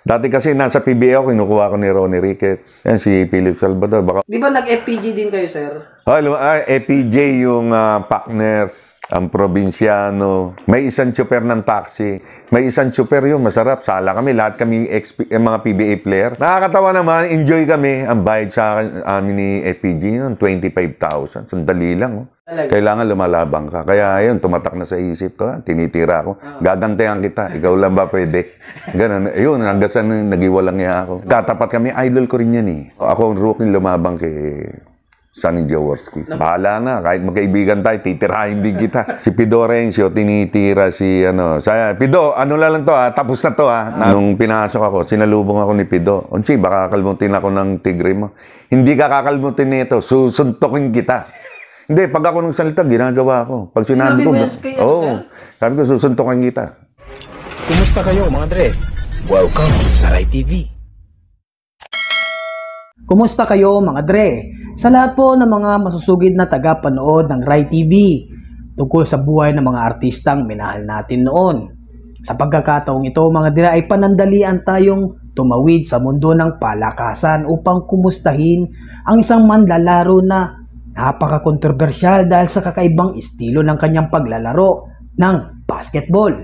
Dati kasi nasa PBA ako, kinukuha ko ni Ronnie Ricketts. Yan, si Philip Salvador. Baka... Di ba nag-FPG din kayo, sir? FPJ yung partners, ang probinsyano. May isang tsuper ng taxi. May isang tsuper yun, masarap. Sala kami, lahat kami mga PBA player. Nakakatawa naman, enjoy kami. Ang bayad sa amin ni FPG yun, 25,000. Sandali lang. Kailangan lumalabang ka. Kaya yun, tumatak na sa isip ko. Tinitira ako. Gagantihan kita. Ikaw lang ba pwede? Ganun. Yun, hanggang saan nagiwalang niya ako. Tatapat kami. Idol ko rin yan eh. Ako, rookie lumabang kay Sonny Jaworski. Bahala na. Kahit magkaibigan tayo, titirahin din kita. Si Pido Rencio, tinitira si ano. Saya, Pido, ano lang to ha? Tapos na to ha? Nung pinasok ako, sinalubong ako ni Pido. Onchi, baka kakalmutin ako ng tigre mo. Hindi ka kakalmutin nito. Susuntokin kita. Hindi, pag ako nung salita, ginagawa ko. Pag sinabi ko, sabi ko, susuntokan kita. Kumusta kayo, mga Dre? Welcome sa Rai TV. Kumusta kayo, mga Dre? Sa lahat po ng mga masusugid na tagapanood ng Rai TV tungkol sa buhay ng mga artistang minahal natin noon. Sa pagkakataong ito, mga Dre, ay panandalian tayong tumawid sa mundo ng palakasan upang kumustahin ang isang manlalaro na napaka-kontrobersyal dahil sa kakaibang estilo ng kanyang paglalaro ng basketball.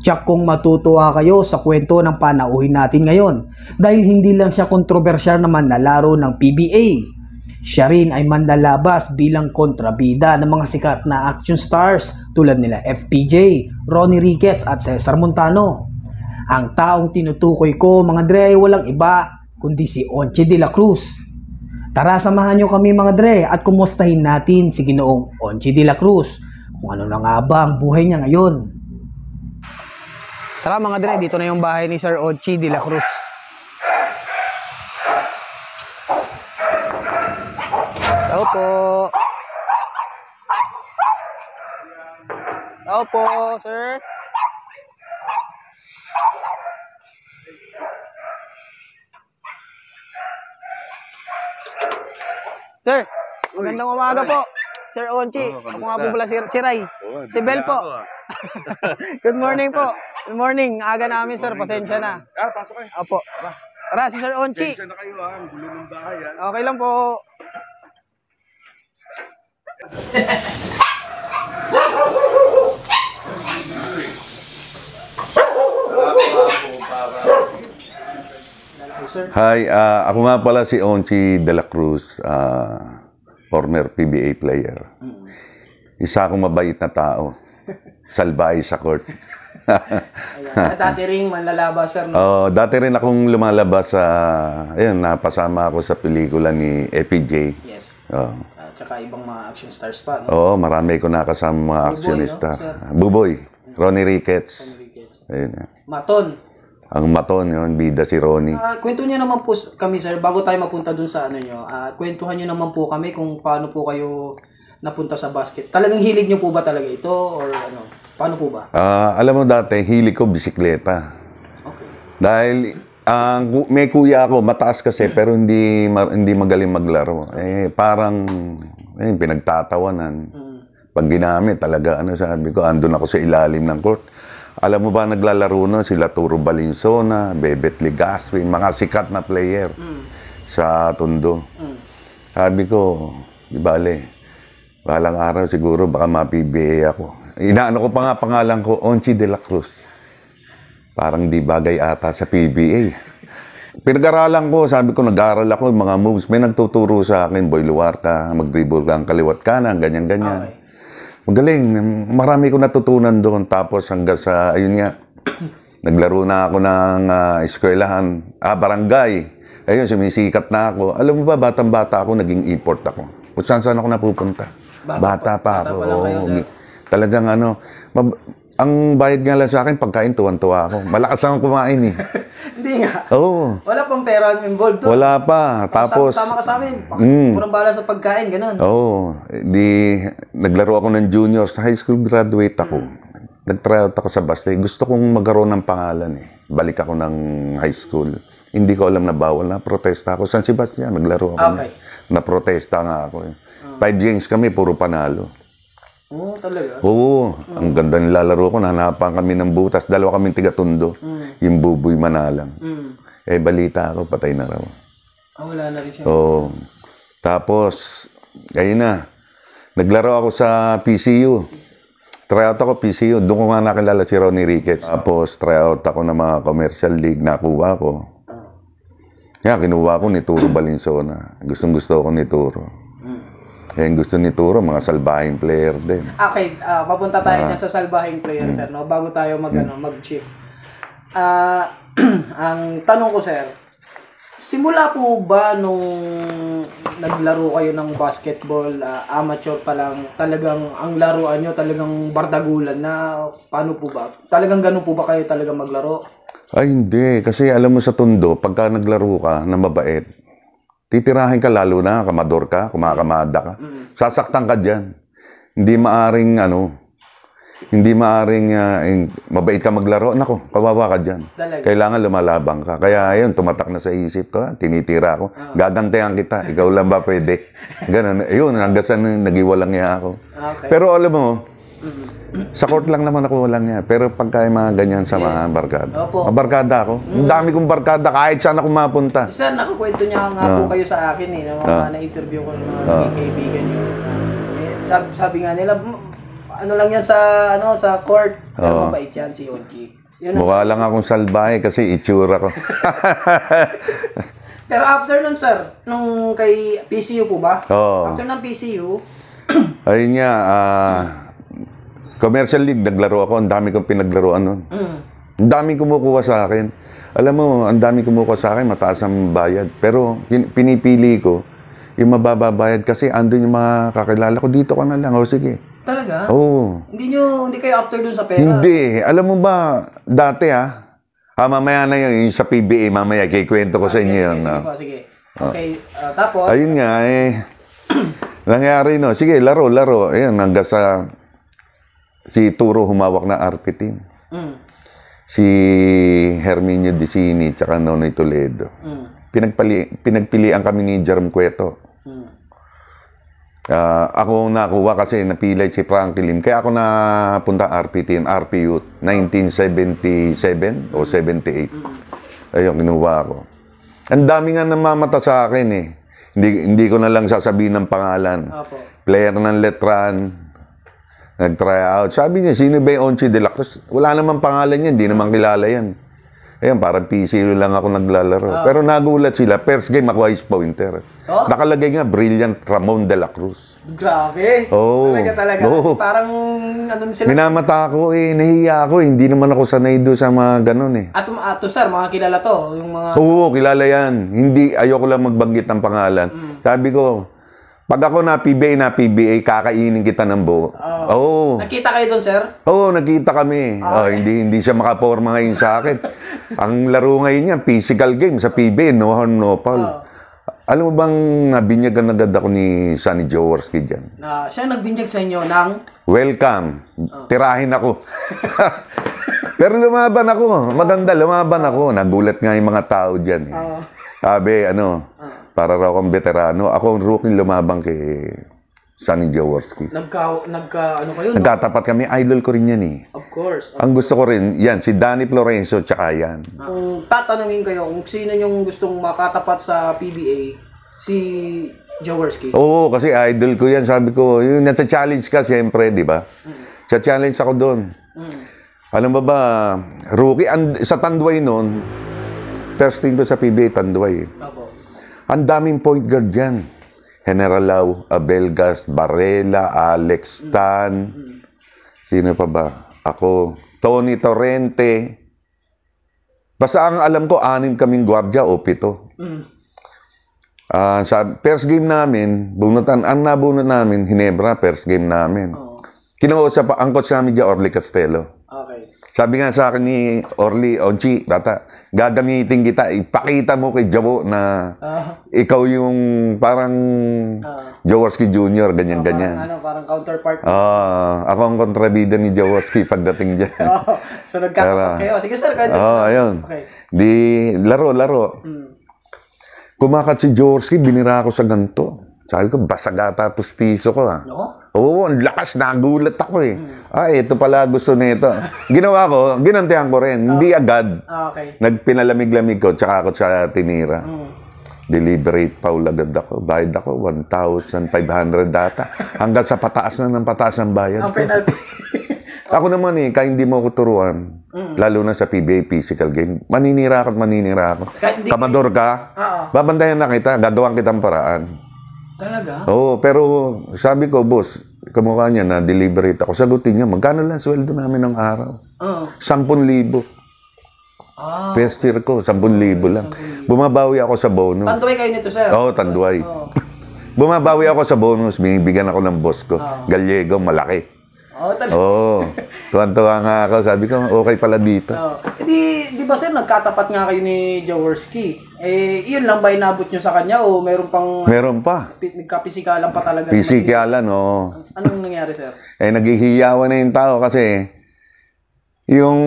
Tiyak kung matutuwa kayo sa kwento ng panauhin natin ngayon dahil hindi lang siya kontrobersyal na manlalaro ng PBA. Siya rin ay manlalabas bilang kontrabida ng mga sikat na action stars tulad nila FPJ, Ronnie Ricketts at Cesar Montano. Ang taong tinutukoy ko, mga Dre, ay walang iba kundi si Onchi de la Cruz. Tara, samahan nyo kami, mga Dre, at kumustahin natin si Ginoong Onchi de la Cruz kung ano na nga ba ang buhay niya ngayon. Tara, mga Dre, dito na yung bahay ni Sir Onchi de la Cruz. Tao po. Tao po, sir. Sir, magandang umaga po. Sir Onchi, ako nga po pala si Ray. Si Bel po. Good morning po. Good morning. Aga namin, sir. Pasensya na. Pasok kayo. Opo. Tara, si Sir Onchi. Pasensya na kayo ha. Ang gulo ng bahay ha. Okay lang po. Hi, ako nga pala si Onchi de la Cruz, former PBA player. Isa akong mabait na tao. Salbahe sa court. Dati rin manlalabas, sir. No? Dati rin akong lumalabas sa, ayun, napasama ako sa pelikula ni FPJ. Yes. Tsaka ibang mga action stars pa. No? Oo, marami ko nakasama mga actionista. No? Buboy, Ronnie Ricketts. Ayun, Maton. Ang Maton yun, bida si Ronnie. Kwento niyo naman po kami, sir, bago tayo mapunta dun sa ano nyo. Kwentuhan niyo naman po kami kung paano po kayo napunta sa basket. Talagang hilig niyo po ba talaga ito? Or ano? Paano po ba? Alam mo dati, hilig ko bisikleta. Okay. Dahil may kuya ako, mataas kasi, pero hindi magaling maglaro. Parang pinagtatawanan. Pag ginamit talaga, sabi ko, andun ako sa ilalim ng court. Alam mo ba, naglalaro na sila Turo Balinsona, Bebet Ligaswin, mga sikat na player sa Tondo. Sabi ko, di bale, balang araw siguro baka ma-PBA ako. Inaano ko pa nga pangalan ko, Onchi de la Cruz. Parang di bagay ata sa PBA. Pinag-aralan ko, sabi ko, nag-aaral ako, mga moves. May nagtuturo sa akin, boy luwar ka, mag-dribble ka, kaliwat kanan, ganyan-ganyan. Okay. Magaling. Marami ko natutunan doon. Tapos hanggang sa, ayun nga, naglaro na ako ng eskwelahan, barangay. Ayun, sumisikat na ako. Alam mo ba, batang-bata ako, naging import ako. Kung saan ako napupunta. Bata pa ako. Talagang ang bayad nga lang sa akin, pagkain, tuwan-tuwa ako. Malakas akong kumain eh. Hindi nga. Oo. Wala pang pera involved doon. Wala pa. Tapos, tama ka sa amin. Kurang bala sa pagkain, ganun. Oo. Naglaro ako ng juniors. High school graduate ako. Nag-tryout ako sa basket. Gusto kong magkaroon ng pangalan eh. Balik ako ng high school. Hindi ko alam na bawal na. Protesta ako. San Sebastian, naglaro ako. Okay. Na-protesta nga ako eh. 5 games kami, puro panalo. Oo, talaga? Oo. Ang ganda nilalaro ko. Nahanapan kami ng butas. Dalawa kaming tiga-Tondo. Yung Buboy Manalang. Eh, balita ako, patay na raw. Wala na rin siya. Oo. Tapos, ayun na. Naglaro ako sa PCU. Tryout ako PCU. Doon ko nga nakilala si Ronnie Ricketts. Tapos, tryout ako ng mga commercial league. Nakuha ko. Kaya, kinuha ko ni Turo Valenzuela. Gustong-gusto ko ni Turo. Kaya gusto ni Turo, mga salbahing player din. Okay, papunta tayo dyan sa salbahing player, sir, no? Bago tayo mag-shift. Ang tanong ko, sir, simula po ba nung naglaro kayo ng basketball, amateur pa lang, talagang ang laruan nyo, talagang bardagulan na, paano po ba? Talagang ganun po ba kayo talagang maglaro? Ay, hindi. Kasi alam mo sa Tondo, pagka naglaro ka na mabait, titirahin ka lalo na, kamador ka, kumakamada ka. Sasaktan ka dyan. Hindi maaring, mabait ka maglaro. Nako, kawawa ka dyan. Talaga? Kailangan lumalabang ka. Kaya ayun, tumatak na sa isip ko, tinitira ko. Gagantihan kita, ikaw lang ba pwede? Ganun. Ayun, hanggang sa nagiwalang niya ako. Okay. Pero alam mo, sa court lang naman ako walang niya. Pero pagka yung mga ganyan sa mga barkada. Opo. Mabarkada ako. Ang dami kong barkada kahit saan ako mapunta. Sir, nakakwento niya nga po kayo sa akin na mga na-interview ko ng mga kaibigan niyo. Sabi nga nila, ano lang yan sa court. Pero mabait yan si Oji. Mukha lang akong salbahe kasi itsura ko. Pero after nun, sir, nung kay PCU po ba? Oo. After ng PCU, Ayun nga, commercial league, naglaro ako. Ang dami kong pinaglaruan nun. Ang daming kumukuha sa akin. Alam mo, ang daming kumukuha sa akin, mataas ang bayad. Pero pinipili ko, yung mababa bayad kasi andun yung mga kakilala ko. Dito ka na lang. O sige. talaga? Oo. Hindi kayo after dun sa pera? Hindi. Alam mo ba, dati mamaya na yun, yung sa PBA, mamaya, kikwento ko sa inyo yun. Sige po, sige. Okay, tapos? Ayun nga, nangyari no. Sige, laro. Ayun, hanggang sa si Turo humawak na RP team. Si Herminio Dicini, tsaka Nonoy Toledo. Pinagpilian kami ni Jerome Cueto. Ako nakuha kasi napilay si Frankie Lim. Kaya ako napunta RP team, RP Youth, 1977 o 78. Ayun, kinuha ako. Ang dami nga namamata sa akin eh. Hindi ko na lang sasabihin ng pangalan. Opo. Player ng Letran, nag-try out. Sabi niya, sino ba yung Onchi de la Cruz? Wala namang pangalan niya, hindi naman kilala yan. Ayun, parang PC lang ako naglalaro. Pero nagulat sila, first game ako ice pointer. Nakalagay nga, Brilliant Ramon de la Cruz. Grabe. Oo. Talaga. Oo. Parang, sila? Minamata ako nahiya ako Hindi naman ako sanay doon sa mga ganun At to sir, mga kilala to. Yung mga... Oo, kilala yan. Ayoko lang magbanggit ng pangalan. Sabi ko, pag ako na PBA, kakainin kita ng buo. Oo. Nakita kayo doon, sir? Oo, nakita kami. Hindi siya makaporma ngayon sa akin. Ang laro ngayon niya, physical game sa PBA, no harm, no foul. Alam mo bang nabinyagan agad ako ni Sonny Jaworski dyan? Siya nagbinyag sa inyo ng... Welcome. Tirahin ako. Pero lumaban ako. Maganda, lumaban ako. Nagulat nga yung mga tao dyan. Sabi, para raw akong veterano. Ako ang rookie lumabang kay Sonny Jaworski. Kayo, no? Nagtatapat kami. Idol ko rin yan Of course. Ang gusto ko rin, yan, si Danny Florenzo, tsaka yan. Kung tatanungin kayo kung sino yung gustong makatapat sa PBA, si Jaworski. Oo, kasi idol ko yan. Sabi ko, yun, nasa challenge ka, siyempre, di ba? Sa challenge ako doon. Alam mo ba, rookie, sa Tanduay noon, first team ko sa PBA, Tanduay. Opo. Ang daming point guard dyan. General Lau, Abelgas, Barrela, Alex Tan. Sino pa ba? Ako. Tony Torrente. Basta ang alam ko, 6 kaming gwardiya o 7. Sa first game namin, ang nabunot namin, Hinebra, first game namin. Kinausap ang coach namin dyan, Orly Castelo. Okay. Sabi nga sa akin ni Orly, Onchi, bata, gagamitin kita, ipakita mo kay Jabo na ikaw yung parang Jaworski Jr., ganyan-ganyan. Parang counterpart. Ako ang kontrabida ni Jaworski pagdating dyan. So nagkakaroon kayo. Sige sir, ayun. Okay. Laro. Kumakat si Jaworski, binira ako sa ganito. Sabi ko, basagata pustiso ko ah. No? Oo, ang lakas, nagulat ako eh. Ito pala gusto nito. Ginawa ko, ginantihan ko rin. Hindi agad. Okay. Nagpinalamig-lamig ko, tsaka ako siya tinira. Deliberate Paul agad ako. Bayad ako, 1,500 data. Hanggang sa pataas na ng pataas ang bayad Ang ko. penalty. Ako naman eh, kaya hindi mo ako turuan. Lalo na sa PBA physical game. Maninira ako at maninira ako. Kahit hindi- Kamador ka, Oo. babantayan na kita, gagawin kitang paraan. Talaga? Oo, pero sabi ko, boss, kamukha niya na deliberate ako. Sagutin niya, magkano lang sweldo namin ng araw? Oo. 10,000. Ah. First year ko, 10,000 lang. Bumabawi ako sa bonus. Tanduay kayo nito, sir? Oo, tanduay. Bumabawi ako sa bonus, binibigyan ako ng boss ko. Gallego, malaki. Oo, talaga. Oo, tuwan-tuwa nga ako. Sabi ko, okay pala dito. Oh. Di ba sir, nagkatapat nga kayo ni Jaworski? Yun lang ba inabot nyo sa kanya o meron pang Meron pa. nagkapisikalan pa talaga? Pisikalan, oo. Anong nangyari, sir? Naghihiyawan na yung tao kasi yung,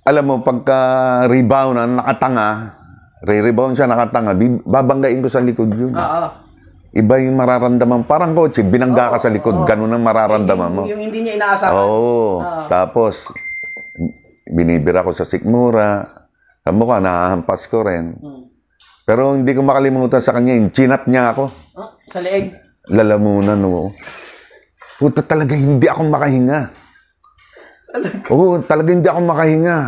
alam mo, pagka-rebound na nakatanga, re-rebound siya nakatanga, babanggain ko sa likod yun. Iba yung mararamdaman. Parang kotse, binangga ka sa likod, ganun ang mararamdaman mo. Yung hindi niya inaasahan. Oo. Tapos, binibira ko sa sikmura. Sa mukha, nahahampas ko rin. Pero hindi ko makalimutan sa kanya, yung chinap niya ako. Sa leeg. Lalamunan, oo. Puta, talaga hindi ako makahinga. Oo, talaga hindi ako makahinga.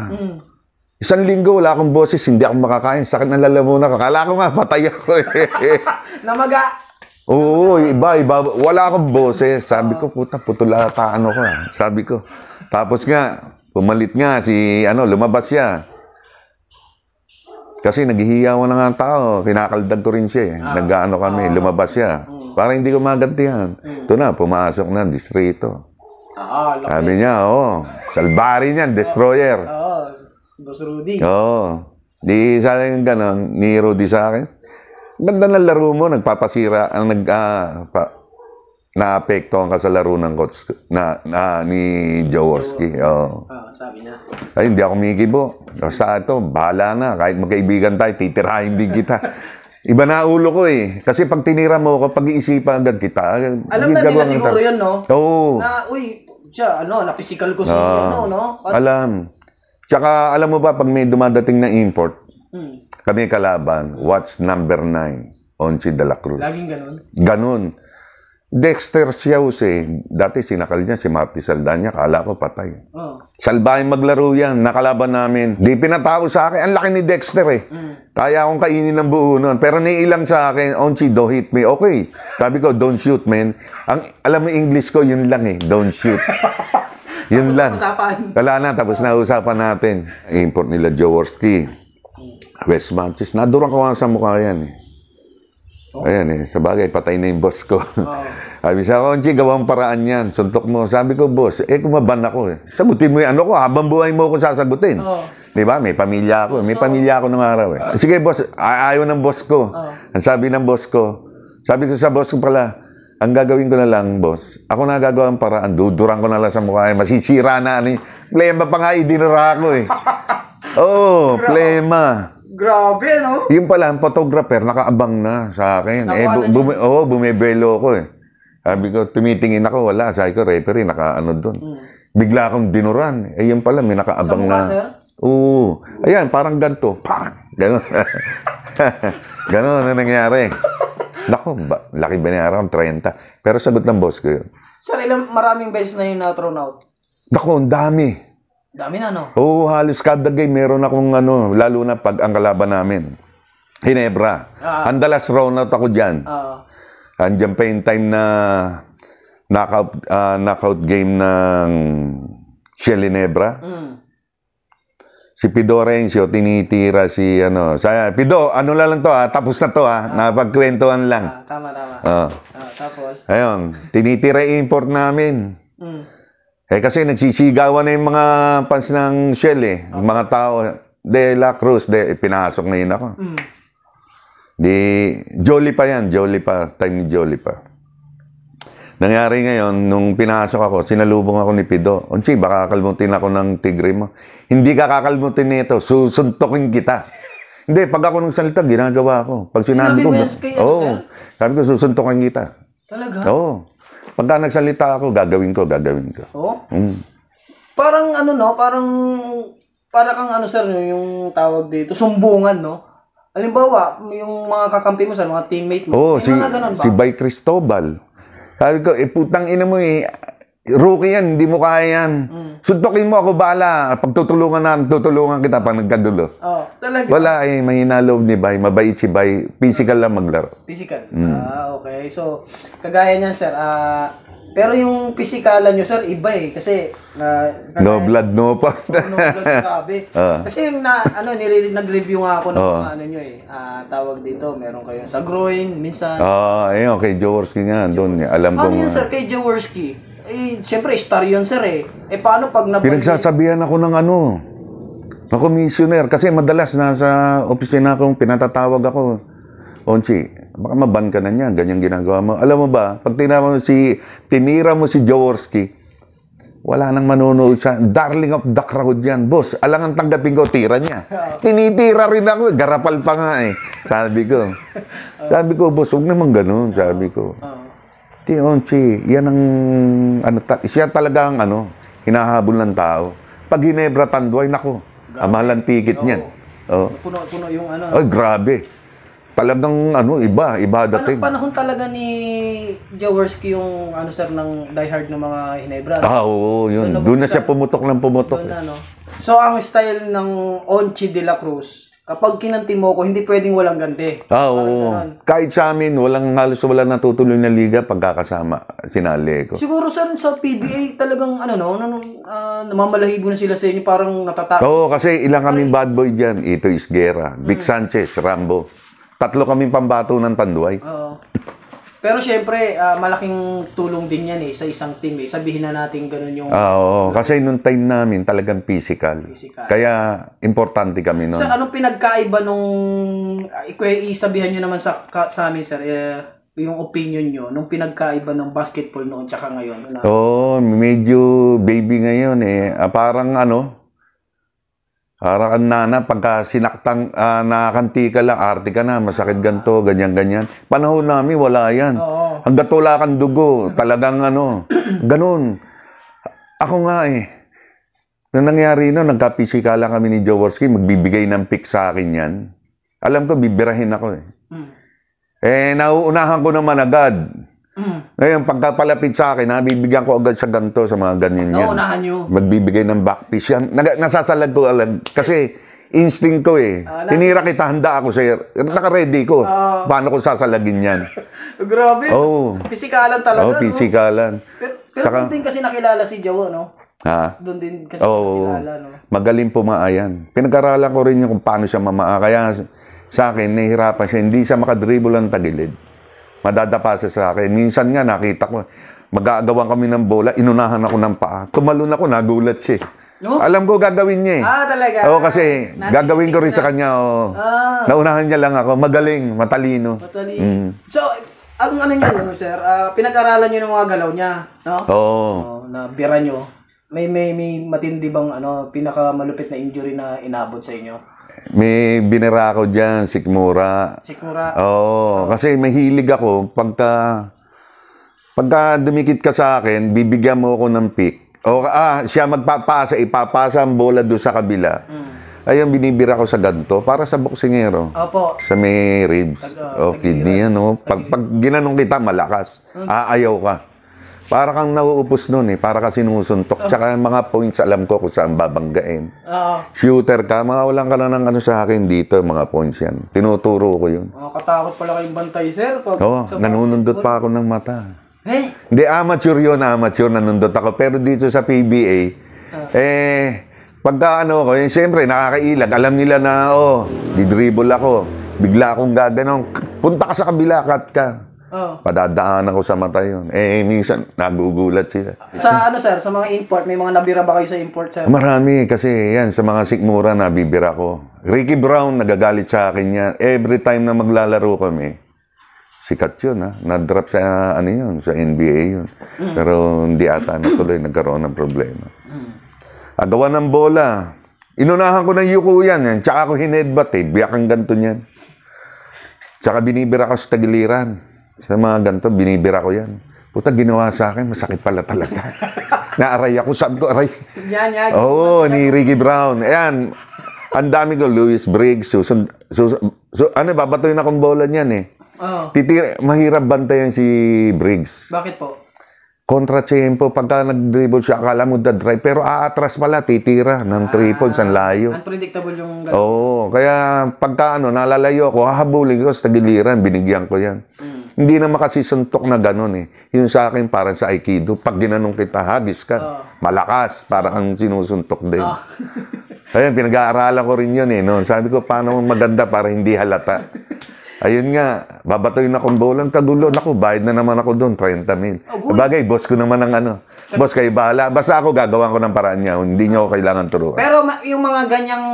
1 linggo, wala akong boses, hindi ako makakain. Sakit ng lalamunan. Akala ko nga, patay ako eh. Namaga. Oo, iba. Wala akong boses. Sabi ko, puta, putulata, ano ko ah. Sabi ko. Tapos nga, pumalit nga si, lumabas siya. Kasi naghihiyawan na nga tao. Kinakaldag ko rin siya eh. Nag-ano kami, lumabas siya. Para hindi ko magantihan. Ito na, pumasok na, distrito. Sabi niya, salbari niyan, destroyer. Boss Rudy. Oo. Di sa akin gano'n, ni Rudy sa akin. Ganda ng laro mo, nagpapasira, naapektuhan ka sa laro ng coach ni Jaworski. Oo. Sabi niya. Ay, hindi ako mikibo. Sa ito, bahala na. Kahit magkaibigan tayo, titirahin din kita. Iba na ulo ko eh. Kasi pag tinira mo ko, pag-iisipan agad kita. Alam na nila siguro yun, no? Oo. Na, siya, na-physical ko si, no? Alam. Tsaka, alam mo ba, pag may dumadating na import, kami kalaban, watch number 9, Onchi de la Cruz. Laging ganun? Ganun. Dexter Siaus eh. Dati sinakal niya si Marty Saldana, kala ko patay. Salbahin maglaro yan, nakalaban namin. Di pinatao sa akin, ang laki ni Dexter eh. Kaya akong kainin ng buo nun. Pero niilang sa akin, Onchi, don't hit me. Okay. Sabi ko, don't shoot, man. Alam mo English ko, yun lang eh. Don't shoot. Yun lang. Wala na, tapos na usapan natin. Import nila Jaworski. West Manchester. Nadurang ko nga sa mukha yan eh. Ayan eh. Sa bagay, patay na yung boss ko. Sabi sa Onchi, gawang paraan yan. Suntok mo. Sabi ko, boss, kumaban ako eh. Sagutin mo yung ano ko. Habang buhay mo ko sasagutin. Di ba? May pamilya ako. May pamilya ako ng araw eh. Sige, boss. Ayaw ng boss ko. Ang sabi ng boss ko, sabi ko sa boss ko pala, ang gagawin ko na lang, boss, ako na gagawa ang paraan. Dudurang ko na lang sa mukha. Masisira na. Plema pa nga, idinura ko eh. Plema. Grabe, no? Yung pala, ang photographer, nakaabang na sa akin. Bumibelo ko eh. Sabi ko, tumitingin ako, wala. Sabi ko, referee, nakaano doon. Bigla akong dinuran. Yung pala, may nakaabang sa mukha, na. Sir? Oo. Ayan, parang ganito. Pang! Ganon. Ganon na nangyari. Naku, laki binayaran, 30. Pero sagot ng boss ko yun. Sir, maraming beses na yun na-thrown out? Naku, ang dami. Dami na, no? Oo, halos kada game meron akong lalo na pag ang kalaban namin. Ginebra. Ang dalas round out ako dyan. Andiyan pa yung time na knockout game ng Shell Ginebra. Si Pido Rencio, tinitira si Pido, lang to tapos na to napagkwentuhan lang. Tama. Tapos? Ayun, tinitira import namin. Kasi nagsisigawan na yung mga fans ng Shell eh. Yung mga tao, De La Cruz, pinasok na yun ako. Jolly pa yan, time ni Jolly pa. Nangyari ngayon, nung pinasok ako, sinalubong ako ni Pido. Onchi, baka kakalmutin ako ng tigre mo. Hindi ka kakalmutin nito, susuntokin kita. Hindi, pag ako nung salita, ginagawa ko. Pag sinabi ko, Sinabi mo yan kay ano, sir? sabi ko, susuntukan kita. Talaga? Oo. Pagka nagsalita ako, gagawin ko. Oo? Mm. Parang ano, no? Para kang ano, sir, yung tawag dito, sumbungan, no? Halimbawa, yung mga kakampi mo, sir, mga teammate mo. Oo, may mga ganun ba? si Bay Cristobal. Sabi ko, putang ina mo rookie yan, hindi mo kaya yan. Suntukin mo ako, bahala. Pag tutulungan kita pag nagkagulo. Oo, talaga. Wala mahina loob ni Bay. Mabait si Bay. Physical lang maglaro. Physical. Okay. So, kagaya niyan, sir, pero yung physikalan nyo, sir, iba eh. Kasi, No blood, no pa. no blood, grabe. Kasi yung nag-review nga ako ng mga ano nyo eh. Tawag dito, meron kayo sa groin, minsan. Ayun, kay Jaworski nga. Doon, alam ko. Paano yun, sir, kay Jaworski? Eh, siyempre, star yun, sir eh. Eh, paano pag Pinagsasabihan ako ng na commissioner. Kasi madalas nasa opisina akong pinatatawag ako. Onchi, baka maban ka na niyan. Ganyan ginagawa mo. Alam mo ba, pag tinira mo si Jaworski, wala nang manonood siya. Darling of the crowd yan. Boss, alang ang tanggapin ko, tira niya. Tinitira rin ako. Garapal pa nga eh. Sabi ko, boss, huwag naman ganun. Sabi ko. Onchi, yan ang, siya talaga ang hinahabol ng tao. Pag Ginebra Tanduay, nako, amalang ticket niyan. Puno yung Ay, grabe. Talagang iba dating. Panahon talaga ni Jaworski yung sir ng diehard ng mga Hinebra. Oo, yun. Doon na siya pumutok ng pumutok. Doon na, no? So, ang style ng Onchi de la Cruz, kapag kinanti mo ko, hindi pwedeng walang ganti. Oo. Kahit sa amin, halos wala natutuloy na liga pagkakasama. Sinali ko. Siguro, sir, sa PBA talagang, namamalahibo na sila sa inyo, parang natatakot. Oo, kasi ilang kaming bad boy dyan. Ito Isguera, Vic Sanchez, Rambo. 3 kaming pambato ng Tanduay. Oo. Pero syempre, malaking tulong din yan sa isang team. Sabihin na natin ganun yung... Oo, kasi nung time namin talagang physical. Kaya importante kami nun. Sir, anong pinagkaiba nung... isabihan nyo naman sa amin, sir, yung opinion nyo, nung pinagkaiba ng basketball noon tsaka ngayon? Oo, medyo baby ngayon parang parang nana, pagka sinaktang, nakakanti ka lang, arte ka na, masakit ganito, ganyan-ganyan. Panahon namin, wala yan. Oo. Hanggat wala kang dugo, talagang ganun. Ako nga na nangyari nagka-physical kami ni Jaworski, magbibigay ng pick sa akin yan. Alam ko, bibirahin ako nauunahan ko naman agad. Ngayon, pagkapalapit sa akin, bibigyan ko agad sa ganito, sa mga ganyan yan. Nauunahan nyo. Magbibigay ng backpiece yan. Nasasalag ko alam. Kasi, instinct ko Tinira kita, handa ako sir. Naka-ready ko. Paano ko sasalagin yan? Grabe. Pisikalan talaga. Pisikalan. Pero doon din kasi nakilala si Jawo, no? Ha? Doon din kasi nakilala, no? Magaling pumaayan. Pinag-aralan ko rin kung paano siya mamaa. Kaya sa akin, nahihirapan siya. Hindi siya makadribble ang tagilid. Madadapa siya sa akin. Minsan nga, nakita ko, mag-aagawan kami ng bola, inunahan ako ng paa. Tumalon ako, nagulat siya. No? Alam ko gagawin niya talaga? Oo, kasi gagawin ko rin sa kanya. Naunahan niya lang ako. Magaling, matalino. So, ang niya, sir, pinag-aralan niyo ng mga galaw niya, no? Oo. Na bira niyo. May matindi bang pinakamalupit na injury na inabot sa inyo? May binira ako dyan, sikmura. Oo, kasi mahilig ako. Pagka dumikit ka sa akin, bibigyan mo ako ng pick. Siya magpapasa, ipapasa ang bola doon sa kabila. Ayun, binibira ko sa ganto para sa boksingero. Opo. Sa may ribs. Kidney yan, Pag ginanong kita, malakas. Aayaw ka. Para kang nauupos nun para ka sinusuntok. Tsaka mga points, alam ko kung saan babanggain. Shooter ka, mawalan ka na ng sa akin dito, mga points yan. Tinuturo ko yun. Katakot pala kayong bantay, sir. Nanunundot pa ako ng mata. Hindi, amateur yun, nanundot ako. Pero dito sa PBA, pagka siyempre, nakakailag. Alam nila na, di-dribble ako. Bigla akong gaganong, punta ka sa kabila, cut ka. Padadaan ako sa mata yun. Minsan, nagugulat sila. Sa sir, sa mga import, may mga nabira ba kayo sa import, sir? Marami, kasi yan, sa mga sikmura, nabibira ko. Ricky Brown, nagagalit sa akin yan. Every time na maglalaro kami, sikat yun, na-drop sa, sa NBA yun. Pero hindi ata natuloy, nagkaroon ng problema. Agawan ng bola, Inunahan ko ng yuko yan. Tsaka ako hinedbat eh. Biyak ang ganto niyan. Tsaka binibira ko sa tagiliran. Sa mga ganto, binibira ko yan. Puta, ginawa sa akin, masakit pala talaga. Naaray ako, sabi ko, aray. Yan. Oo, ni Ricky Brown. Ayan, ang dami ko, Louis Briggs, babatoy na kong bola niyan eh. Oh. Mahirap bantayan si Briggs. Bakit po? Kontra-tempo, pagka nag-dribble siya, akala mo drive, pero aatras pala, titira ng 3 points, ang layo. Unpredictable yung gano'n. Oo, kaya pagka nalalayo ako, hahabulin ko sa tagiliran, binigyan ko yan. Hindi na makasisuntok na gano'n eh. Yung sa akin, parang sa Aikido, pag ginanong kita, hagis ka. Malakas, parang ang sinusuntok din. Ayun, pinag-aaralan ko rin yun eh. No? Sabi ko, paano maganda para hindi halata? Ayun nga, babatoy na kong bolang kagulo. Naku, bayad na naman ako doon, 30 mil. Bagay, boss ko naman ang ano. Boss, kayo bahala. Basta ako gagawan ko ng paraan niya. Hindi niyo ako kailangan turuan. Pero yung mga ganyang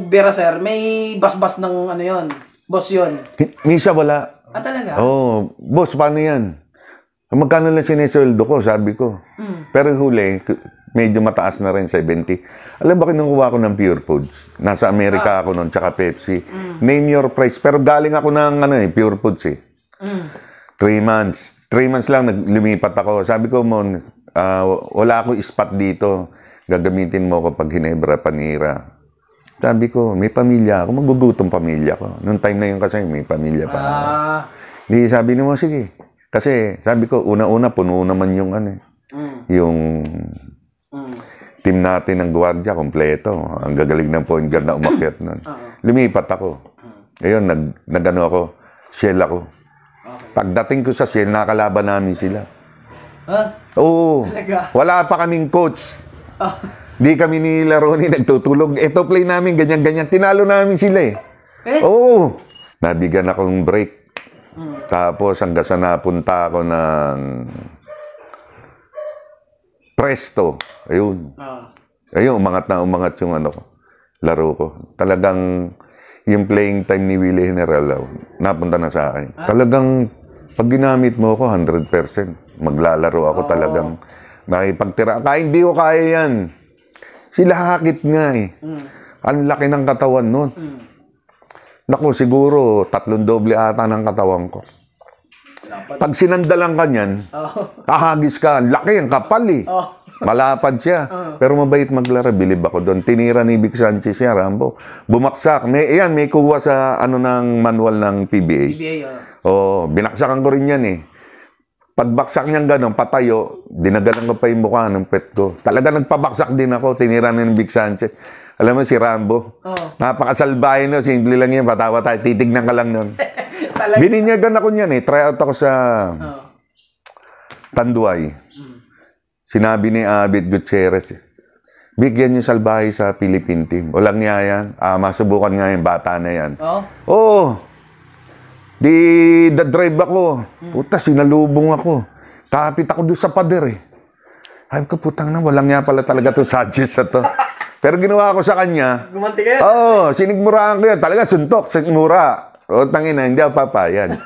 bira, sir, may basbas ng ano yon, boss yon. Misa wala. Ah, talaga? Oo, boss, paano yan? Magkano lang sinesweldo ko, sabi ko. Pero huli, medyo mataas na rin, 70. Alam ba kinukuha ko ng Pure Foods? Nasa Amerika ako noon, tsaka Pepsi. Name your price. Pero galing ako ng Pure Foods eh. 3 months. 3 months lang, lumipat ako. Sabi ko, Mon, wala akong spot dito. Gagamitin mo ko pag Hinebra, Panira. Sabi ko, may pamilya ako. Magugutom pamilya ko. Noong time na yun kasi, may pamilya pa. Di sabi mo, sige. Kasi, sabi ko, una-una, puno naman yung yung team natin ng gwardiya, kompleto. Ang gagaling ng point guard na umakyat nun. Lumipat ako. Ngayon, nag-ano ako, shell ako. Pagdating ko sa shell, nakalaban namin sila. Oo. Wala pa kaming coach. Di kami ni Laroni nagtutulog. Ito play namin, ganyan-ganyan. Tinalo namin sila eh. Oo. Nabigyan akong break. Tapos hanggang sa napunta ako ng Presto. Ayun. Ayun, umangat yung laro ko. Talagang yung playing time ni Willie General, napunta na sa akin. Talagang pag ginamit mo ako, 100%. Maglalaro ako talagang makipagtira. Kaya hindi ko kaya yan. Sila hakit nga eh. Ang laki ng katawan nun. Naku, siguro 3 doble ata ng katawan ko. Pag sinandalan ka niyan, kahagis ka. Laki, ang kapal eh. Malapad siya. Pero mabait maglaro. Bilib ako doon. Tinira ni Vic Sanchez siya, Rambo. Bumaksak. May kuha sa ng manual ng PBA. Binaksakan ko rin yan eh. Pagbaksak niyang gano'n, patayo, dinagalan ko pa yung mukha ng pet ko. Talaga nagpabaksak din ako. Tinira ni Vic Sanchez. Alam mo si Rambo? Napakasalbahin no. Simple lang yan. Patawa tayo. Titignan ka lang nun. Bininyagan ako niyan eh. Try out ako sa Tanduay. Sinabi ni Abit Gutierrez, bigyan niyo salbahe sa Philippine team. Walang niya yan. Masubukan nga yung bata na yan. Oo. Drive ako. Puta, sinalubong ako. Kapit ako doon sa pader eh. Ay ko, putang na, walang niya pala talaga to Sanchez sa to. Pero ginawa ko sa kanya. Gumanti ka yan? Oo, sinigmuraan ko yan. Talaga suntok, sinigmura. O, tangina, hindi ako papayag.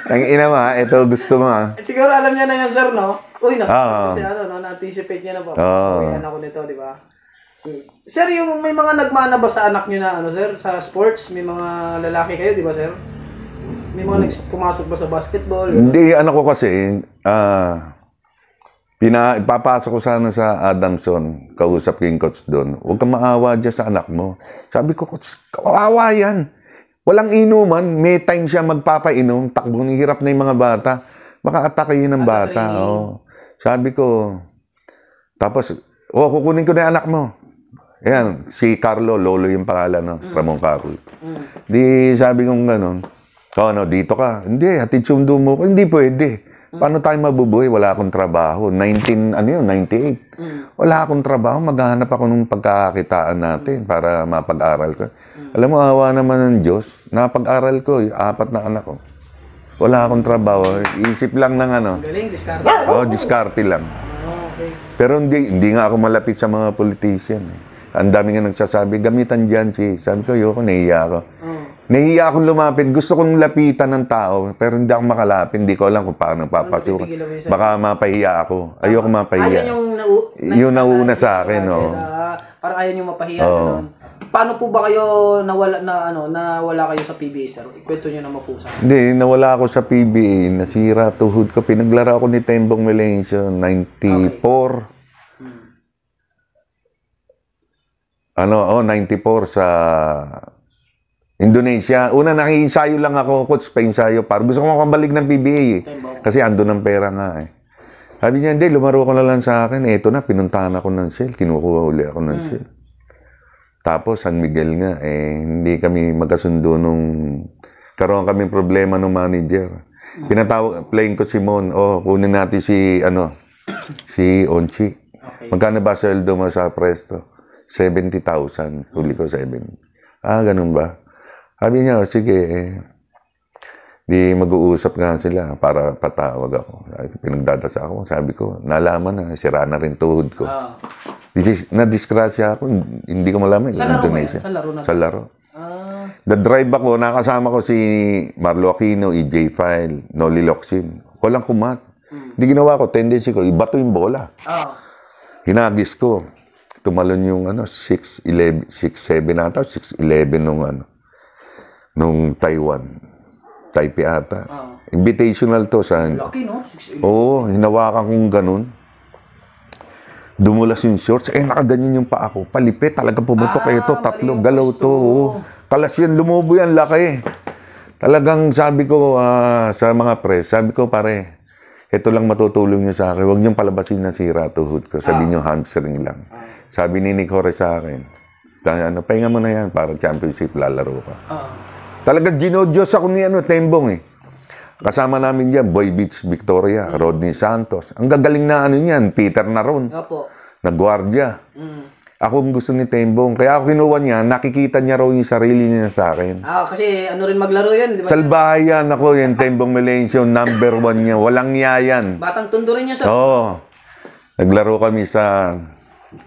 Tangina mo, ito gusto mo. Siguro alam niya na yan, sir, no? Uy, nasa kasi na-anticipate niya na ba? Uy, anak ko nito, di ba? Sir, yung may mga nagmana ba sa anak niyo na, sir, sa sports? May mga lalaki kayo, di ba, sir? May mga pumasok ba sa basketball? Hindi, anak ko kasi, ipapasok ko sana sa Adamson, kausap ko yung coach doon. Huwag kang maawa dyan sa anak mo. Sabi ko, coach, kawawa yan. Walang inuman, may time siya magpapainom, takbo, hirap na yung mga bata. Baka atakihin ng bata. Sabi ko, tapos, kukunin ko na yung anak mo. Ayan, si Carlo, lolo yung pangalan, no? Ramon Carlo. Di sabi kong gano'n, dito ka. Hindi, hatid sundo mo ko. Hindi pwede. Paano tayo mabubuhay? Wala akong trabaho. 98. Wala akong trabaho. Maghahanap ako ng pagkakakitaan natin para mapag-aral ko. Alam mo, awa naman ng Diyos. Napag-aral ko, 4 na anak ko. Wala akong trabaho. Isip lang ng Galing, diskarte. Diskarte lang. Okay. Pero hindi nga ako malapit sa mga politician. Ang dami nga nagsasabi, gamitan dyan, Sabi ko, ayoko, nahiya ako. Nahiya akong lumapit. Gusto kong lapitan ng tao, pero hindi ako makalapit. Hindi ko alam kung paano papasukan. Baka mapahiya ako. Ayoko mapahiya. Yung nauna sa akin, Parang ayaw nyo mapahiya. Oo. Ganun. Paano po ba kayo nawala kayo sa PBA, sir? Ikwento nyo naman po sa akin. Hindi, nawala ako sa PBA. Nasira tuhod ko. Pinaglaro ako ni Tembong Melencio, 94. 94 sa Indonesia. Una, nakiinsayo lang ako, coach, pa-insayo. Para gusto ko makabalik ng PBA eh. Kasi ando ng pera nga eh. Sabi niya, hindi, lumaro ka na lang sa akin. Eto na, pinuntahan ako ng Shell. Kinukuha uli ako ng Shell. Tapos, San Miguel nga, hindi kami magkasundo nung karoon kaming problema ng manager. Pinatawag, playing ko si Mon, kunin natin si Onchi. Okay. Magkano ba sweldo mo sa Presto? 70,000. Huli ko 7. Ganun ba? Sabi niya, sige, di mag-uusap nga sila para patawag ako. Pinagdadasa ako. Sabi ko, nalaman na, sira na rin tuhod ko. Na-disgrasya ako, hindi ko malaman. Sa laro Indonesia. Sa laro na? Sa laro. The drive ako, nakasama ko si Marlo Aquino, EJ File, Noli Locsin. Walang kumat. Hindi ginawa ko, tendency ko, ibato yung bola. Hinagis ko. Tumalon yung 6'11", 6'7" ata, 6'11" nung Taiwan. Taipei ata. Invitational to sa... Laki, no? 6'11". Oo, hinawakan kong ganun. Dumulas yung shorts. Nakaganyan yung paa ko. Palipit, talagang pumutok. Ito, tatlo, galaw to. Kalas yan, lumubo yan, laki. Talagang sabi ko sa mga press, sabi ko, pare, ito lang matutulong nyo sa akin. Huwag niyong palabasin na sira tuhod ko. Sabi niyo, hamstring lang. Sabi ni Nick Jorge sa akin, pahinga mo na yan para championship, lalaro ka. Talagang ginodiyos ako ni Tembong eh. Kasama namin dyan, Boy Beach Victoria, Rodney Santos. Ang gagaling na niyan, Peter Naron. Opo. Nagwardya. Ako ang gusto ni Tembong. Kaya ako kinuha niya, nakikita niya raw yung sarili niya sa akin. Kasi rin maglaro yun, di ba? Salbahayan ako, yung Tembong Melencio, number 1 niya. Walang yayan. Batang tundo rin niya sa... Oo. Naglaro kami sa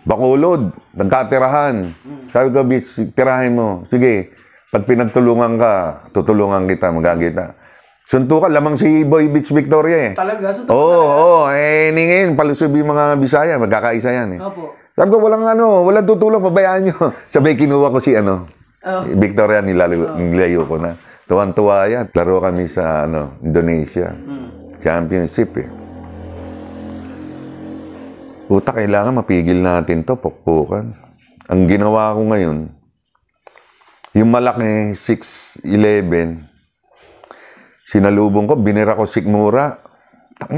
Bacolod. Nagkatirahan. Sabi ko, bis, tirahin mo. Sige, pag pinagtulungan ka, tutulungan kita, magagita. Suntukan, lamang si Boy Beach Victoria eh. Talaga? Suntukan Oo. Ningin, palusog yung mga Bisaya, magkakaisa yan eh. Opo. Sabi ko, walang tutulong, pabayaan nyo. Sabay kinuha ko si Victoria, nilayo ko na. Tuwan-tuwa yan. Laro kami sa Indonesia. Championship eh. Puta, kailangan mapigil natin to, pukpukan. Ang ginawa ko ngayon, yung malaki, 6'11", sinalubong ko, binira ko sikmura.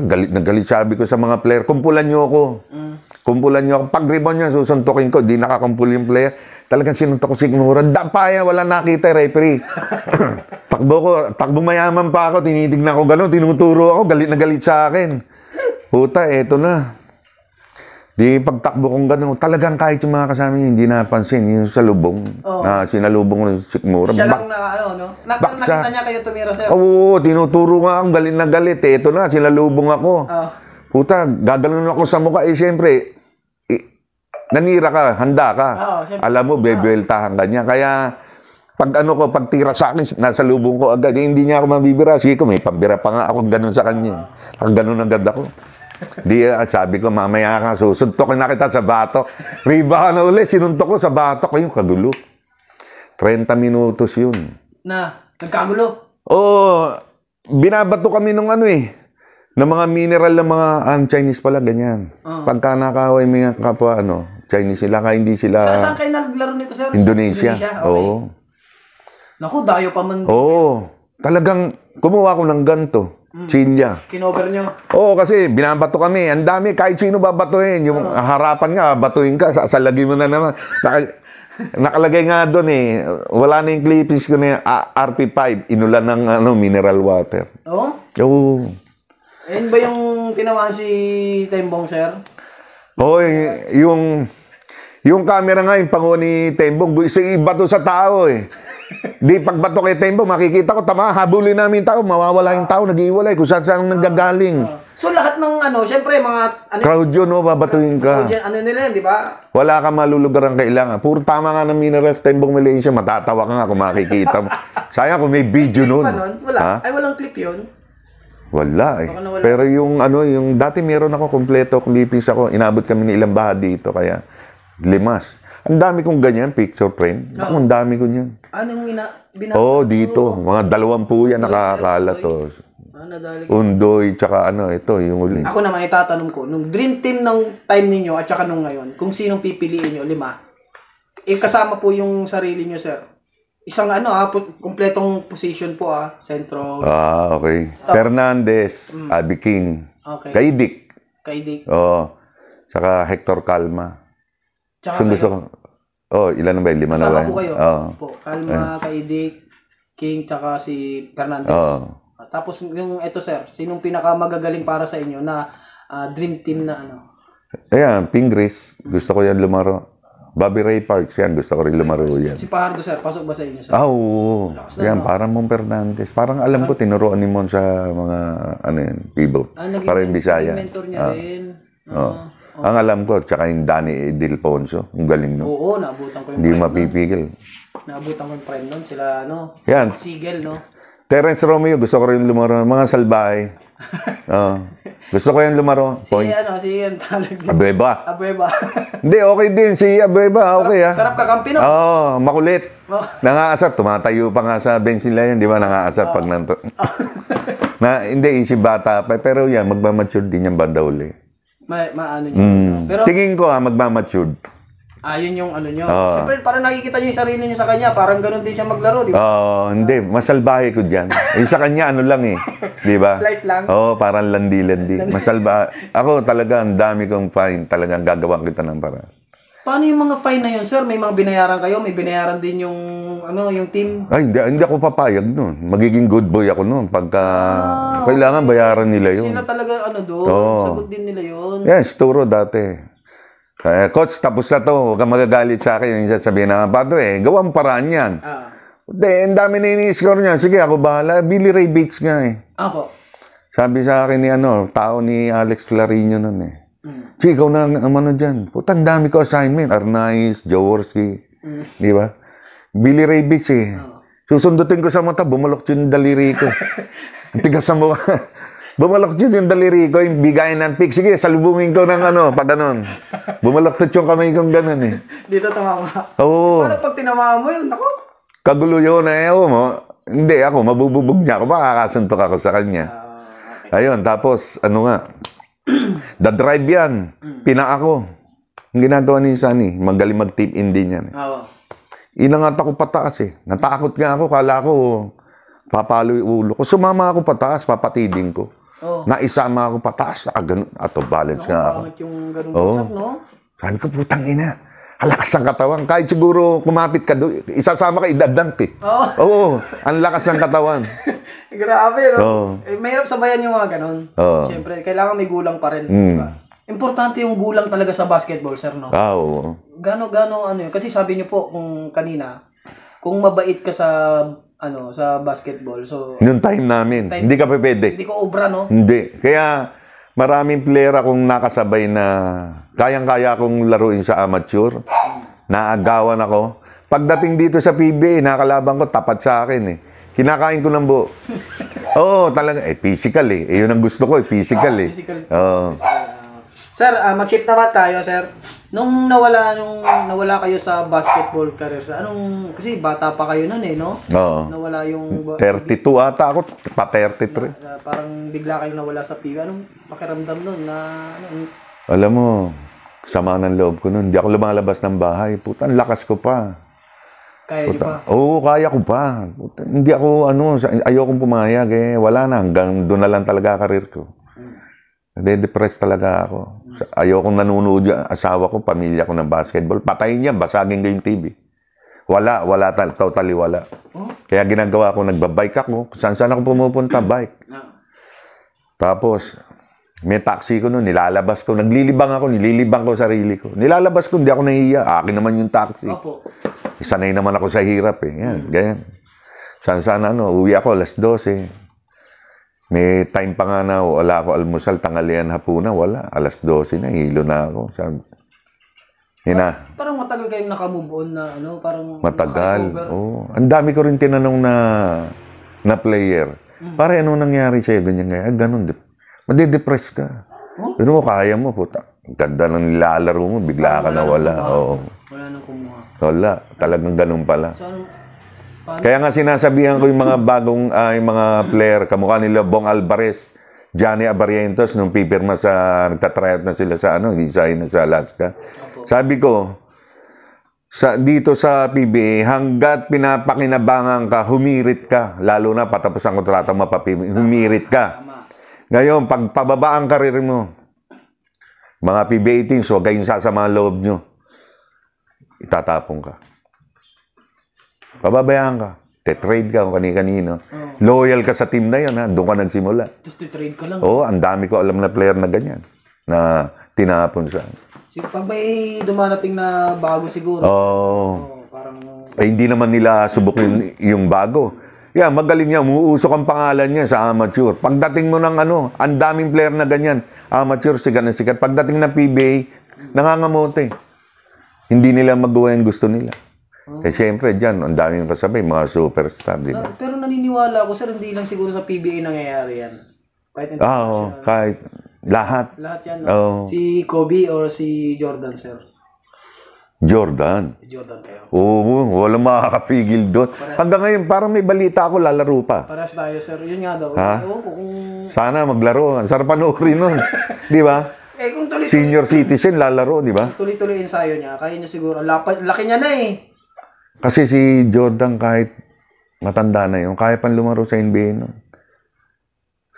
Galit na galit, sabi ko sa mga player, kumpulan nyo ako. Kumpulan nyo ako. Pag rebound niya, susuntukin ko, di nakakumpul yung player. Talagang sinuntok ko sikmura. Dapaya, wala nakita, referee. Takbo mayaman pa ako, tinitignan ko gano'n, tinuturo ako, galit na galit sa akin. Puta, eto na. Di pagtakbo kong gano'n, talagang kahit yung mga kasama niya, hindi napansin. Yung sa lubong, na sinalubong ko ng sikmura. Siya lang nakita niya kayo tumira, sir. Oo, tinuturo nga ako, galit na galit. Eto na, sinalubong ako. Puta, gaganon ako sa mukha. Siyempre, nanira ka, handa ka. Alam mo, bebeltahan ka niya. Kaya, pag tira sa akin, nasa lubong ko agad. Hindi niya ako mabibira. Sige ko, may pambira pa nga ako ganon sa kanya. Ganon agad ako. Sabi ko, mamaya ka, susuntokin na kita sa batok. Riba ka na ulit, sinuntok ko sa batok. Yung kagulo. 30 minutos yun. Nagkagulo? Oo, binabato kami nung ng mga mineral ng mga Chinese pala, ganyan. Pagka nakaway mga kapwa, Chinese sila, kaya hindi sila... Saan kayo naglaro nito, sir? Indonesia. Okay. Oo. Naku, dayo pa man. Oo. Talagang, kumuha ko ng ganto. Chilya. Kinover nyo? Oo, kasi binabato kami. Ang dami, kahit sino babatuhin. Yung harapan nga, batuhin ka, sasalagin mo na naman. Nakalagay nga doon wala na yung clippings ko na RP5, inulan ng mineral water. Oo. Ayun ba yung tinawaan si Tembong, sir? Oo, yung camera nga, yung pango ni Tembong, ibato sa tao Di pagbato kay Tembong, makikita ko, habulin namin tao, mawawala yung tao, nag-iwalay, kung saan nanggagaling. So lahat ng syempre mga... Crowd yun, babatuhin ka. Nila, di ba? Wala ka malulugar ang kailangan. Puro tama nga ng minerals, Tembong Malaysia, matatawa ka nga kung makikita mo. Sayang kung may video nun. Wala. Ay, walang clip yun? Wala Pero yung dati meron ako, kompleto clippings ako. Inabot kami ng ilang baha dito, kaya limas. Ang dami kong ganyan, picture frame. Ako, ang dami ko niyan. Anong Dito. Mga 20 yan nakakalat. Nadali. Undoy, tsaka ito, yung uli. Ako naman itatanong ko, nung dream team ng time ninyo at saka nung ngayon, kung sinong pipiliin nyo, 5, kasama po yung sarili nyo, sir. Isang kumpletong position po, sentro. Okay. Fernandez, Abby King, Okay. Kaidik. Kaidik. Tsaka Hector Calma. Tsaka Gusto ko, ilan na ba? 5 na ba? kasama po kayo. Oo. Po, Calma, Kaidik, King, tsaka si Fernandez. Tapos yung sir, sinong pinakamagagaling para sa inyo na dream team na Ayan, Pingris. Gusto ko yan lumaro. Bobby Ray Parks yan. Gusto ko rin lumaro yan. Si Pahardo, sir, pasok ba sa inyo, sir? Oo. Yan, parang Mon Fernandez. Parang alam ko, tinuruan ni Mon sa mga, people. Para yung Bisaya. Mentor niya rin. Ang alam ko, tsaka yung Danny Delfonso. Ang galing, no? Oo, naabutan ko yung Hindi prime mapipigil. Naabutan ko yung prime nun. Sila, Yan. Sigel, no? Terence Romeo, gusto ko rin lumaro. Mga salbahe. Gusto ko yan lumaro. Si talag din. Abueva. Abueva. Hindi, okay din. Si Abueva, okay Sarap kakampi, no? Makulit. Nangaasar. Tumatayo pa nga sa bench nila yan. Di ba? Nangaasar pag nanto. Hindi, si bata pa. Pero yan, magmamature din yung banda uli. Maano nyo. Pero, tingin ko magmamature. yun yung nyo. Siyempre, parang nakikita nyo yung sarili nyo sa kanya. Parang ganun din siya maglaro, di ba? Hindi. Masalbahe ko dyan. Sa kanya, lang eh. Di ba? Slight lang. Parang landi-landi. Masalbahe. Ako talaga, ang dami kong fine. Talagang gagawin kita ng paraan. Paano yung mga fine na yun, sir? May mga binayaran kayo? May binayaran din yung, yung team? Ay, hindi ako papayag nun. Magiging good boy ako nun. Pagka kailangan bayaran nila yun. Sila talaga, doon. Sagot din nila yun. Yes, turo dati. Coach, tapos na to. Huwag kang magagalit sa akin. Yung sasabihin na, Padre, gawang paraan yan. Ang dami na ini-score niyan. Sige, ako bahala. Billy Ray Bates nga eh. Apo. Sabi sa akin ni tao ni Alex Larino nun eh. Sige, ikaw na ang dyan. Putang dami ko assignment. Arnaiz, Jaworski. Di ba? Billy Ray Bates eh. Susundutin ko sa mata, bumalok yung daliri ko. Ang tigas sa mukha. Bumalok yung daliri ko, yung bigayan ng pick. Sige, salubungin ko ng pag ganon. Bumalok yung kamay kong ganon eh. Dito tumama. Oo. Paano pag tinamaan mo yun? Ako? Kagulo yun eh. Hindi ako, mabububog niya ako. Makakasuntok ako sa kanya. Okay. Ayun, tapos, the drive yan. Pina ako. Ang ginagawa ni Sunny, magaling mag-tip in din yan. Inangat ako pataas eh. Natakot nga ako, kala ko papalo yung ulo ko. Sumama ako pataas, papatidin ko. Naisama ako pataas, ato balance nga ako. Pangit yung ganun concept, no? Sabi ko, putang ina. Halakas ang katawan. Kahit siguro kumapit ka doon, isasama ka, idadunk eh. Oo, ang lakas ng katawan. Grabe, no? Mahirap sabayan yung mga ganun. Siyempre, kailangan may gulang pa rin. Diba? Importante yung gulang talaga sa basketball, sir, no? Oo. Gano yun? Kasi sabi niyo po, kung kanina, kung mabait ka sa basketball, so... Noong time namin, hindi ka pwede. Hindi ko obra, no? Hindi. Kaya, maraming player akong nakasabay na kayang-kaya akong laruin sa amateur. Naagawan ako. Pagdating dito sa PBA, nakalaban ko, tapat sa akin eh. Kinakain ko ng buo. Oo, talaga. Physical eh. Yun ang gusto ko physical eh. Physical. Oo. Sir, mag-shift naman tayo, sir. Nung nawala kayo sa basketball career, kasi bata pa kayo nun eh, no? Oo. Nawala yung... 32 ata ako, pa 33. Parang bigla kayong nawala sa PBA. Anong pakiramdam nun na... Alam mo, sama ng loob ko nun. Hindi ako lumalabas ng bahay. Puta, ang lakas ko pa. Kaya niyo pa? Oo, kaya ko pa. Puta, hindi ako, ayokong pumayag eh. Wala na, hanggang doon na lang talaga karir ko. Nade-depress talaga ako. Ayokong nanonood yung asawa ko, pamilya ko ng basketball. Patayin niya, basagin ko yung TV. Wala, totally wala. Kaya ginagawa ko, nagbabike ako. Saan ako pumupunta, bike. Tapos, may taxi ko noon, nilalabas ko. Nililibang ko sarili ko. Nilalabas ko, hindi ako nahihiya. Akin naman yung taxi. Opo. Sanay naman ako sa hirap eh. Yan, ganyan. Saan, uwi ako, 12:00. May time pa nga na wala ako almusal, tanghalian, hapunan, wala. 12:00 na, hilo na ako. Sabi, parang matagal kayong nakamove on na, parang... Matagal. Oo. Ang dami ko rin tinanong na player. Pare, ano nangyari sa'yo? Ganyan nga. Ganun. Madidepress ka. Pero kaya mo, puta. Ganda ng nilalaro mo, bigla ka na wala. Oo. Wala nang kumuha. Wala. Talagang ganun pala. So, paano? Kaya nga sinasabihan ko yung mga bagong, yung mga player, kamukha nila Bong Alvarez, Johnny Abarrientos, nung pipirma nagtatryout na sila sa, sa Alaska. Sabi ko, dito sa PBA, hanggat pinapakinabangan ka, humirit ka. Lalo na patapos ang kontrata mo, humirit ka. Ngayon, pag pababa ang karir mo, mga PBA teams, huwag kayong sasama ang loob nyo. Itatapon ka. Pababayaan ka. Te-trade ka kung kani-kanino. Loyal ka sa team na yan, ha? Doon ka nagsimula. Just to trade ka lang. Oo, ang dami ko alam na player na ganyan. Na tinapon siya. Pag may dumarating na bago siguro. Oo. Parang... Hindi naman nila subukin yung bago. Yeah, magaling yan. Umuusok ang pangalan niya sa amateur. Pagdating mo ng ang daming player na ganyan. Amateur, sikat na sikat. Pagdating ng PBA, nangangamote. Hindi nila magawa yung gusto nila. Eh, siyempre, dyan, ang daming kasabay, mga superstar, di ba? Pero naniniwala ako, sir, hindi lang siguro sa PBA nangyayari yan. Kahit Kahit lahat. Lahat yan, Oo. Si Kobe or si Jordan, sir? Jordan. Jordan kayo. Oo, walang makakapigil doon. Hanggang ngayon, parang may balita ako, lalaro pa. Parehas tayo, sir. Yun nga daw. Ha? Ewan ko kung... Sana maglaro. Ang sarap panoorin nun. Di ba? Kung tuloy-tuloy... Senior citizen, lalaro, di ba? Tuloy-tuloy ensayo niya. Kaya niya siguro. Laki niya na eh. Kasi si Jordan, kahit matanda na yun, kaya pang lumaro sa NBA nun.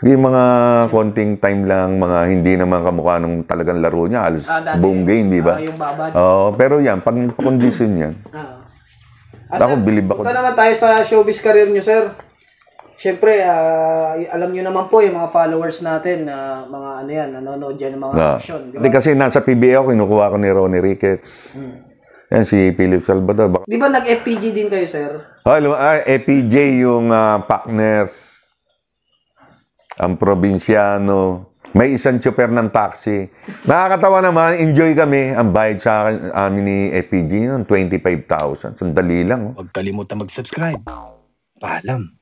Yung mga konting time lang, mga hindi naman kamukha nung talagang laro niya, halos buong game, di ba? Yung babad. Oo, pero yan, pag kondisyon yan, ako, bilib ako. Punta naman tayo sa showbiz career niyo, sir. Siyempre, alam niyo naman po yung mga followers natin, mga nanonood dyan ng mga action. Di ba? Kasi nasa PBA ako, kinukuha ko ni Ronnie Ricketts. Yan, si Philip Salvador. Di ba nag-FPG din kayo, sir? FPJ yung partners, ang probinsyano. May isang chopper ng taxi. Nakakatawa naman, enjoy kami. Ang bayad sa amin ni FPJ, 25,000. Sandali lang. Huwag kalimutan mag-subscribe. Paalam.